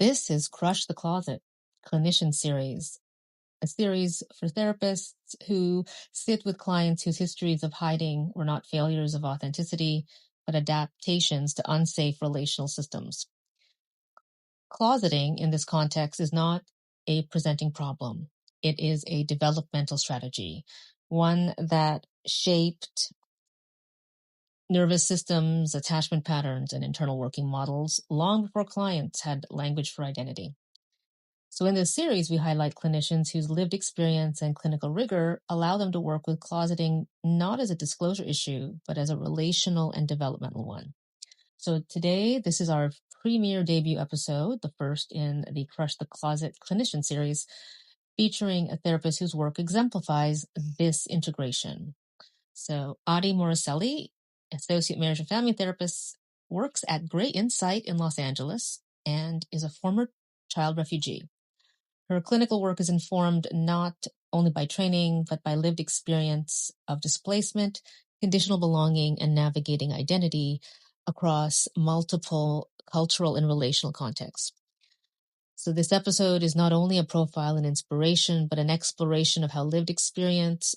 This is Crush the Closet, Clinician Series, a series for therapists who sit with clients whose histories of hiding were not failures of authenticity, but adaptations to unsafe relational systems. Closeting in this context is not a presenting problem. It is a developmental strategy, one that shaped nervous systems, attachment patterns, and internal working models long before clients had language for identity. So in this series, we highlight clinicians whose lived experience and clinical rigor allow them to work with closeting not as a disclosure issue, but as a relational and developmental one. So today, this is our premiere debut episode, the first in the Crush the Closet Clinician Series, featuring a therapist whose work exemplifies this integration. So Atti Moricelli, Associate Marriage and Family Therapist, works at Great Insight in Los Angeles and is a former child refugee. Her clinical work is informed not only by training, but by lived experience of displacement, conditional belonging, and navigating identity across multiple cultural and relational contexts. So this episode is not only a profile and inspiration, but an exploration of how lived experience,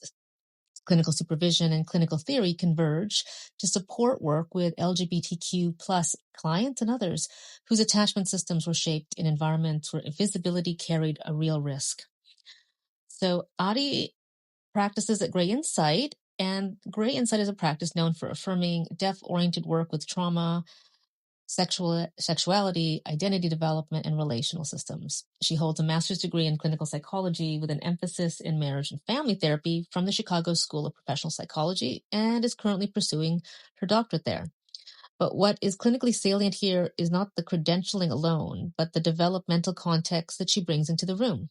clinical supervision, and clinical theory converge to support work with LGBTQ plus clients and others whose attachment systems were shaped in environments where visibility carried a real risk. So Atti practices at Great Insight, and Great Insight is a practice known for affirming depth-oriented work with trauma, sexuality, identity development, and relational systems. She holds a master's degree in clinical psychology with an emphasis in marriage and family therapy from the Chicago School of Professional Psychology and is currently pursuing her doctorate there. But what is clinically salient here is not the credentialing alone, but the developmental context that she brings into the room.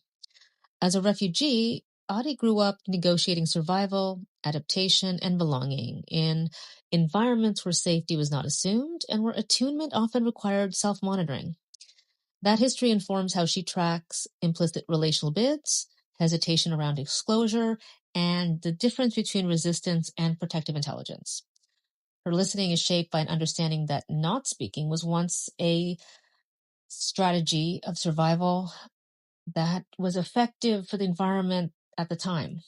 As a refugee, Atti grew up negotiating survival, adaptation, and belonging in environments where safety was not assumed and where attunement often required self-monitoring. That history informs how she tracks implicit relational bids, hesitation around disclosure, and the difference between resistance and protective intelligence. Her listening is shaped by an understanding that not speaking was once a strategy of survival that was effective for the environment at the time.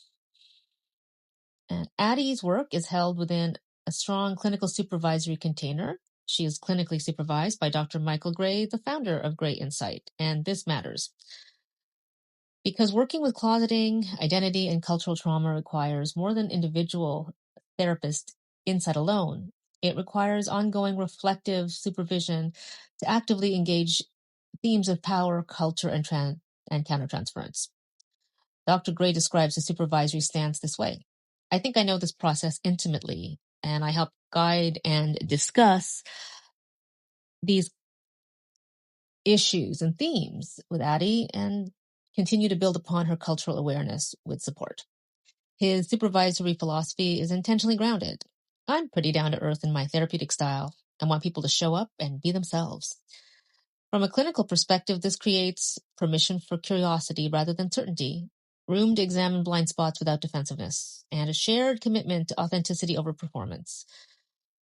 And Atti's work is held within a strong clinical supervisory container. She is clinically supervised by Dr. Michael Gray, the founder of Great Insight, and this matters. Because working with closeting, identity, and cultural trauma requires more than individual therapist insight alone. It requires ongoing reflective supervision to actively engage themes of power, culture, and countertransference. Dr. Gray describes the supervisory stance this way. I think I know this process intimately, and I help guide and discuss these issues and themes with Atti and continue to build upon her cultural awareness with support. His supervisory philosophy is intentionally grounded. I'm pretty down to earth in my therapeutic style. I want people to show up and be themselves. From a clinical perspective, this creates permission for curiosity rather than certainty, room to examine blind spots without defensiveness, and a shared commitment to authenticity over performance.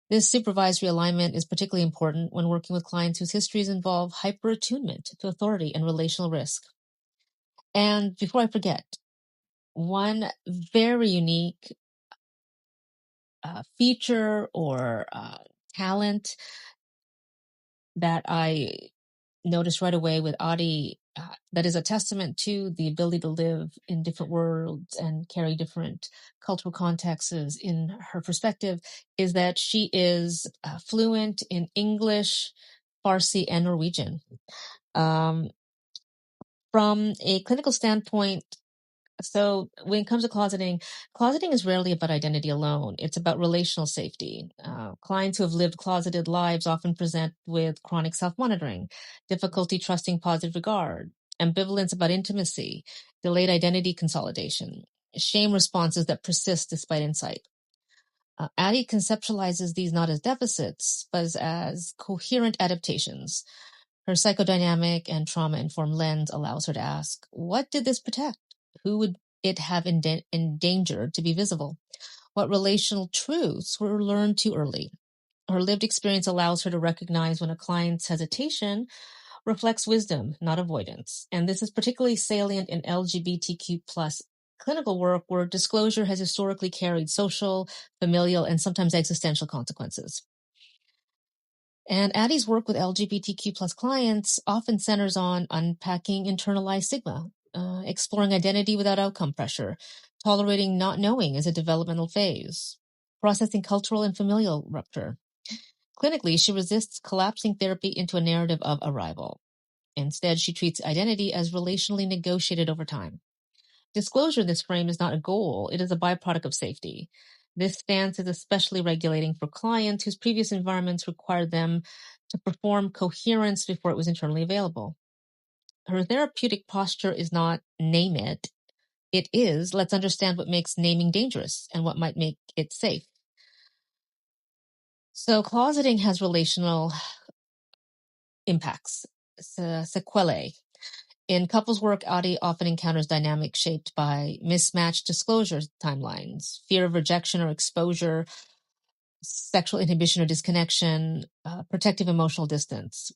This supervisory alignment is particularly important when working with clients whose histories involve hyper-attunement to authority and relational risk. And before I forget, one very unique feature or talent that I noticed right away with Atti that is a testament to the ability to live in different worlds and carry different cultural contexts in her perspective is that she is fluent in English, Farsi, and Norwegian. From a clinical standpoint, so when it comes to closeting is rarely about identity alone. It's about relational safety. Clients who have lived closeted lives often present with chronic self-monitoring, difficulty trusting positive regard, ambivalence about intimacy, delayed identity consolidation, shame responses that persist despite insight. Atti conceptualizes these not as deficits, but as coherent adaptations. Her psychodynamic and trauma-informed lens allows her to ask, what did this protect? Who would it have endangered to be visible? What relational truths were learned too early? Her lived experience allows her to recognize when a client's hesitation reflects wisdom, not avoidance. And this is particularly salient in LGBTQ plus clinical work where disclosure has historically carried social, familial, and sometimes existential consequences. And Atti's work with LGBTQ plus clients often centers on unpacking internalized stigma, exploring identity without outcome pressure, tolerating not knowing as a developmental phase, processing cultural and familial rupture. Clinically, she resists collapsing therapy into a narrative of arrival. Instead, she treats identity as relationally negotiated over time. Disclosure in this frame is not a goal, it is a byproduct of safety. This stance is especially regulating for clients whose previous environments required them to perform coherence before it was internally available. Her therapeutic posture is not name it. It is let's understand what makes naming dangerous and what might make it safe. So closeting has relational impacts, sequelae. In couples work, Atti often encounters dynamics shaped by mismatched disclosure timelines, fear of rejection or exposure, sexual inhibition or disconnection, protective emotional distance.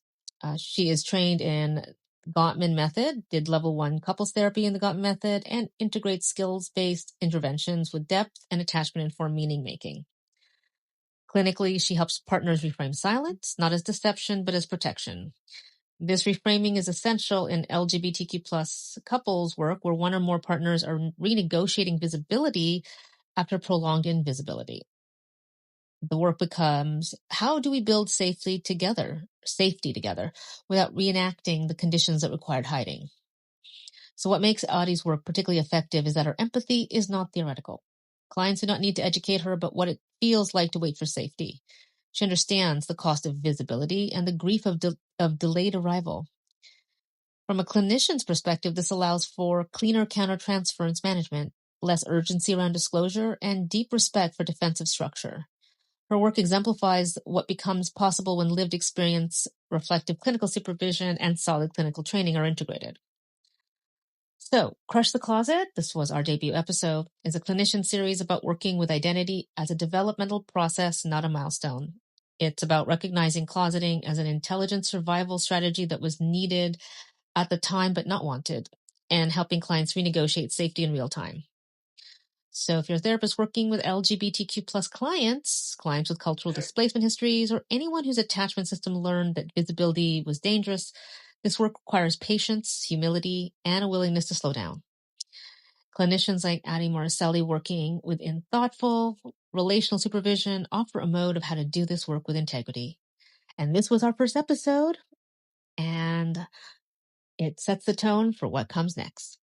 She is trained in Gottman method, did level 1 couples therapy in the Gottman method, and integrates skills-based interventions with depth and attachment-informed meaning making. Clinically, she helps partners reframe silence, not as deception, but as protection. This reframing is essential in LGBTQ plus couples work where one or more partners are renegotiating visibility after prolonged invisibility. The work becomes, how do we build safety together without reenacting the conditions that required hiding? So what makes Atti's work particularly effective is that her empathy is not theoretical. Clients do not need to educate her about what it feels like to wait for safety. She understands the cost of visibility and the grief of delayed arrival. From a clinician's perspective, this allows for cleaner countertransference management, less urgency around disclosure, and deep respect for defensive structure. Her work exemplifies what becomes possible when lived experience, reflective clinical supervision, and solid clinical training are integrated. So, Crush the Closet, this was our debut episode, is a clinician series about working with identity as a developmental process, not a milestone. It's about recognizing closeting as an intelligent survival strategy that was needed at the time but not wanted, and helping clients renegotiate safety in real time. So if you're a therapist working with LGBTQ plus clients with cultural displacement histories, or anyone whose attachment system learned that visibility was dangerous, this work requires patience, humility, and a willingness to slow down. Clinicians like Atti Moricelli working within thoughtful, relational supervision offer a mode of how to do this work with integrity. And this was our first episode, and it sets the tone for what comes next.